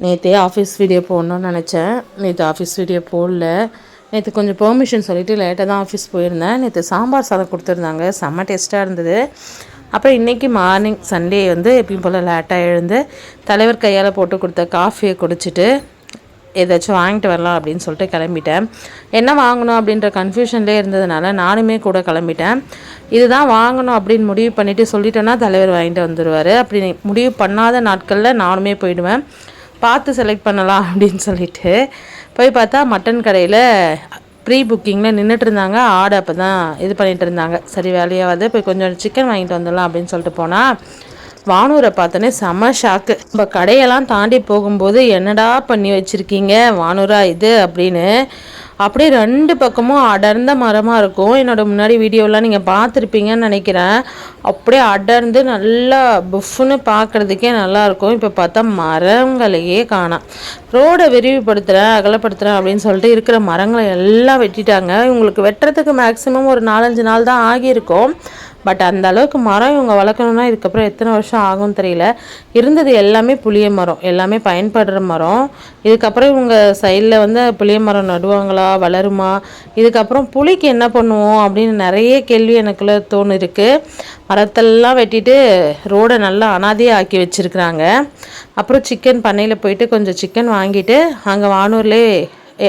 நேற்றே office video போடணும்னு நினச்சேன். நேற்று ஆஃபீஸ் வீடியோ போடல. நேற்று கொஞ்சம் பெர்மிஷன் சொல்லிவிட்டு லேட்டாக தான் ஆஃபீஸ் போயிருந்தேன். நேற்று சாம்பார் சாதம் கொடுத்துருந்தாங்க, செம்ம டேஸ்ட்டாக இருந்தது. அப்புறம் இன்றைக்கி மார்னிங் சண்டே வந்து எப்பயும் போல் லேட்டாக எழுந்து தலைவர் கையால் போட்டு கொடுத்த காஃபியை குடிச்சிட்டு ஏதாச்சும் வாங்கிட்டு வரலாம் அப்படின்னு சொல்லிட்டு கிளம்பிட்டேன். என்ன வாங்கணும் அப்படின்ற கன்ஃபியூஷன்லேயே இருந்ததுனால நானுமே கூட கிளம்பிட்டேன். இதுதான் வாங்கணும் அப்படின்னு முடிவு பண்ணிவிட்டு சொல்லிட்டேன்னா தலைவர் வாங்கிட்டு வந்துடுவார். அப்படி முடிவு பண்ணாத நாட்களில் நானுமே போயிடுவேன். பார்த்து செலக்ட் பண்ணலாம் அப்படின்னு சொல்லிட்டு போய் பார்த்தா மட்டன் கடையில் ப்ரீ புக்கிங்கில் நின்றுட்டு இருந்தாங்க. ஆடு அப்போ தான் இது பண்ணிகிட்டு இருந்தாங்க. சரி வேலையாவது போய் கொஞ்சம் சிக்கன் வாங்கிட்டு வந்துடலாம் அப்படின்னு சொல்லிட்டு போனால் வானூரை பார்த்தோன்னே செம ஷாக்கு. நம்ம கடையெல்லாம் தாண்டி போகும்போது என்னடா பண்ணி வச்சுருக்கீங்க வானூரா இது அப்படின்னு. அப்படியே 2 பக்கமும் அடர்ந்த மரமாக இருக்கும். என்னோடய முன்னாடி வீடியோலாம் நீங்கள் பார்த்துருப்பீங்கன்னு நினைக்கிறேன். அப்படியே அடர்ந்து நல்லா புஃப்னு பார்க்குறதுக்கே நல்லாயிருக்கும். இப்போ பார்த்தா மரங்களையே காணோம். ரோடை விரிவுபடுத்துகிறேன் அகலப்படுத்துகிறேன் அப்படின்னு சொல்லிட்டு இருக்கிற மரங்களை எல்லாம் வெட்டிட்டாங்க. இவங்களுக்கு வெட்டுறதுக்கு மேக்ஸிமம் ஒரு 4-5 நாள் தான் ஆகியிருக்கும். பட் அந்த அளவுக்கு மரம் இவங்க வளர்க்கணுன்னா இதுக்கப்புறம் எத்தனை வருஷம் ஆகும்னு தெரியல. இருந்தது எல்லாமே புளிய மரம், எல்லாமே பயன்படுற மரம். இதுக்கப்புறம் இவங்க சைடில் வந்து புளிய மரம் நடுவாங்களா, வளருமா, இதுக்கப்புறம் புளிக்கு என்ன பண்ணுவோம் அப்படின்னு நிறைய கேள்வி எனக்குள்ளே தோணிருக்கு. மரத்தெல்லாம் வெட்டிட்டு ரோடை நல்லா அனாதையாக ஆக்கி வச்சுருக்குறாங்க. அப்புறம் சிக்கன் பண்ணையில் போயிட்டு கொஞ்சம் சிக்கன் வாங்கிட்டு அங்கே வானூர்லேயே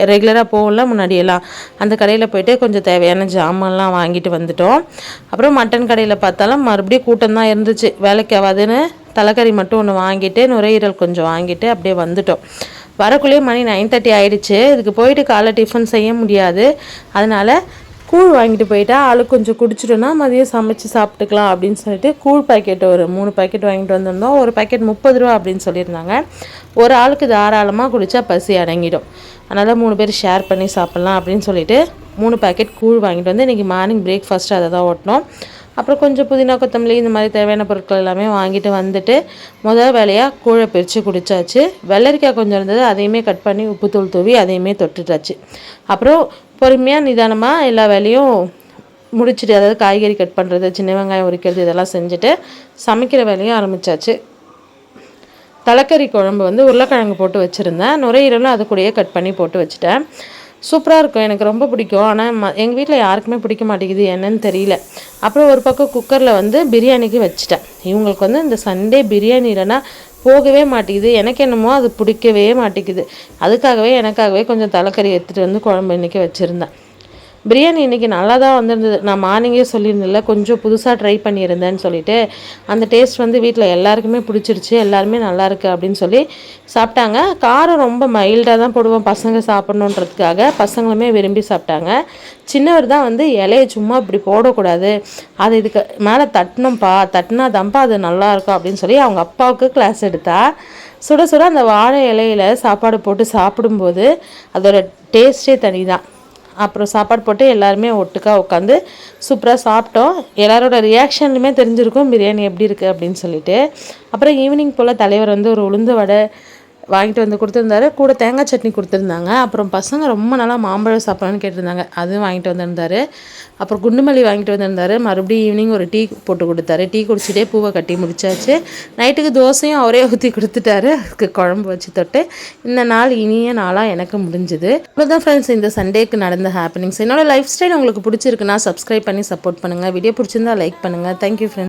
ரெகுலராக போகல முன்னாடியெல்லாம் அந்த கடையில் போய்ட்டு கொஞ்சம் தேவையான ஜாமான்லாம் வாங்கிட்டு வந்துட்டோம். அப்புறம் மட்டன் கடையில் பார்த்தாலும் மறுபடியும் கூட்டம் தான் இருந்துச்சு. வேலைக்கு ஆகாதுன்னு தலைக்கறி மட்டும் ஒன்று வாங்கிட்டு நுரையீரல் கொஞ்சம் வாங்கிட்டு அப்படியே வந்துட்டோம். வரக்குள்ளேயே மணி 9:30 ஆகிடுச்சு. இதுக்கு போயிட்டு காலை டிஃபன் செய்ய முடியாது. அதனால் கூழ் வாங்கிட்டு போயிட்டா ஆளுக்கு கொஞ்சம் குடிச்சிட்டோன்னா மதியம் சமைச்சு சாப்பிட்டுக்கலாம் அப்படின்னு சொல்லிட்டு கூழ் பாக்கெட் ஒரு 3 பாக்கெட் வாங்கிட்டு வந்திருந்தோம். ஒரு பாக்கெட் 30 ரூபா அப்படின்னு சொல்லியிருந்தாங்க. ஒரு ஆளுக்கு தாராளமாக குடித்தா பசி அடங்கிடும். அதனால் 3 பேர் ஷேர் பண்ணி சாப்பிட்லாம் அப்படின்னு சொல்லிட்டு 3 பாக்கெட் கூழ் வாங்கிட்டு வந்து இன்றைக்கி மார்னிங் பிரேக்ஃபாஸ்ட்டு அதை தான் ஓட்டினோம். அப்புறம் கொஞ்சம் புதினா கொத்தமல்லி இந்த மாதிரி தேவையான பொருட்கள் எல்லாமே வாங்கிட்டு வந்துட்டு முதல் வேலையாக கூழை பிரித்து குடித்தாச்சு. வெள்ளரிக்காய் கொஞ்சம் இருந்தது, அதையுமே கட் பண்ணி உப்பு தூள் தூவி அதையுமே தொட்டுட்டாச்சு. அப்புறம் பொறுமையாக நிதானமாக எல்லா வேலையும் முடிச்சுட்டு, அதாவது காய்கறி கட் பண்ணுறது, சின்ன வெங்காயம் உரிக்கிறது இதெல்லாம் செஞ்சுட்டு சமைக்கிற வேலையும் ஆரம்பித்தாச்சு. தலைக்கறி குழம்பு வந்து உருளைக்கிழங்கு போட்டு வச்சுருந்தேன். நுரையீரலும் அது கூடயே கட் பண்ணி போட்டு வச்சுட்டேன். சூப்பராக இருக்கும், எனக்கு ரொம்ப பிடிக்கும். ஆனால் எங்கள் வீட்டில் யாருக்குமே பிடிக்க மாட்டேங்குது, என்னன்னு தெரியல. அப்புறம் ஒரு பக்கம் குக்கரில் வந்து பிரியாணிக்கு வச்சுட்டேன். இவங்களுக்கு வந்து இந்த சண்டே பிரியாணி இல்லைன்னா போகவே மாட்டேங்குது. எனக்கு என்னமோ அது பிடிக்கவே மாட்டேங்குது. அதுக்காகவே எனக்காகவே கொஞ்சம் தலைக்கறி எடுத்துகிட்டு வந்து குழம்பு இன்றைக்கி வச்சுருந்தேன். பிரியாணி இன்றைக்கி நல்லா தான் வந்திருந்தது. நான் மார்னிங்கே சொல்லியிருந்தேன்ல கொஞ்சம் புதுசாக ட்ரை பண்ணியிருந்தேன்னு சொல்லிவிட்டு. அந்த டேஸ்ட் வந்து வீட்டில் எல்லாருக்குமே பிடிச்சிருச்சு. எல்லாருமே நல்லாயிருக்கு அப்படின்னு சொல்லி சாப்பிட்டாங்க. காரம் ரொம்ப மைல்டாக தான் போடுவோம் பசங்க சாப்பிட்ணுன்றதுக்காக. பசங்களுமே விரும்பி சாப்பிட்டாங்க. சின்னவர் தான் வந்து இலையை சும்மா இப்படி போடக்கூடாது, அது இதுக்கு மேலே தட்டினா தான்ப்பா அது நல்லாயிருக்கும் அப்படின்னு சொல்லி அவங்க அப்பாவுக்கு கிளாஸ் எடுத்தா. சுட சுட அந்த வாழை இலையில் சாப்பாடு போட்டு சாப்பிடும்போது அதோட டேஸ்ட்டே தனி தான். அப்புறம் சாப்பாடு போட்டு எல்லாருமே ஒட்டுக்காக உட்காந்து சூப்பராக சாப்பிட்டோம். எல்லாரோட ரியாக்ஷன்லையுமே தெரிஞ்சிருக்கும் பிரியாணி எப்படி இருக்குது அப்படின்னு சொல்லிட்டு. அப்புறம் ஈவினிங் போல் தலைவர் வந்து ஒரு உளுந்து வடை வாங்கிட்டு வந்து கொடுத்துருந்தாரு. கூட தேங்காய் சட்னி கொடுத்துருந்தாங்க. அப்புறம் பசங்க ரொம்ப நாளாக மாம்பழம் சாப்பிட்லான்னு கேட்டிருந்தாங்க, அதுவும் வாங்கிட்டு வந்திருந்தாரு. அப்புறம் குண்டுமல்லி வாங்கிட்டு வந்திருந்தாரு. மறுபடியும் ஈவினிங் ஒரு டீ போட்டு கொடுத்தாரு. டீ குடிச்சிட்டே பூவை கட்டி முடிச்சாச்சு. நைட்டுக்கு தோசையும் அவரே ஊற்றி கொடுத்துட்டாரு. அதுக்கு குழம்பு வச்சு தொட்டு இந்த நாள் இனிய நாளாக எனக்கு முடிஞ்சுது. இவ்வளோதான் ஃப்ரெண்ட்ஸ் இந்த சண்டேக்கு நடந்த ஹாப்பனிங்ஸ். என்னோடய லைஃப் ஸ்டைல் உங்களுக்கு பிடிச்சிருக்குன்னா சப்ஸ்கிரைப் பண்ணி சப்போர்ட் பண்ணுங்கள். வீடியோ பிடிச்சிருந்தா லைக் பண்ணுங்கள். Thank you friends.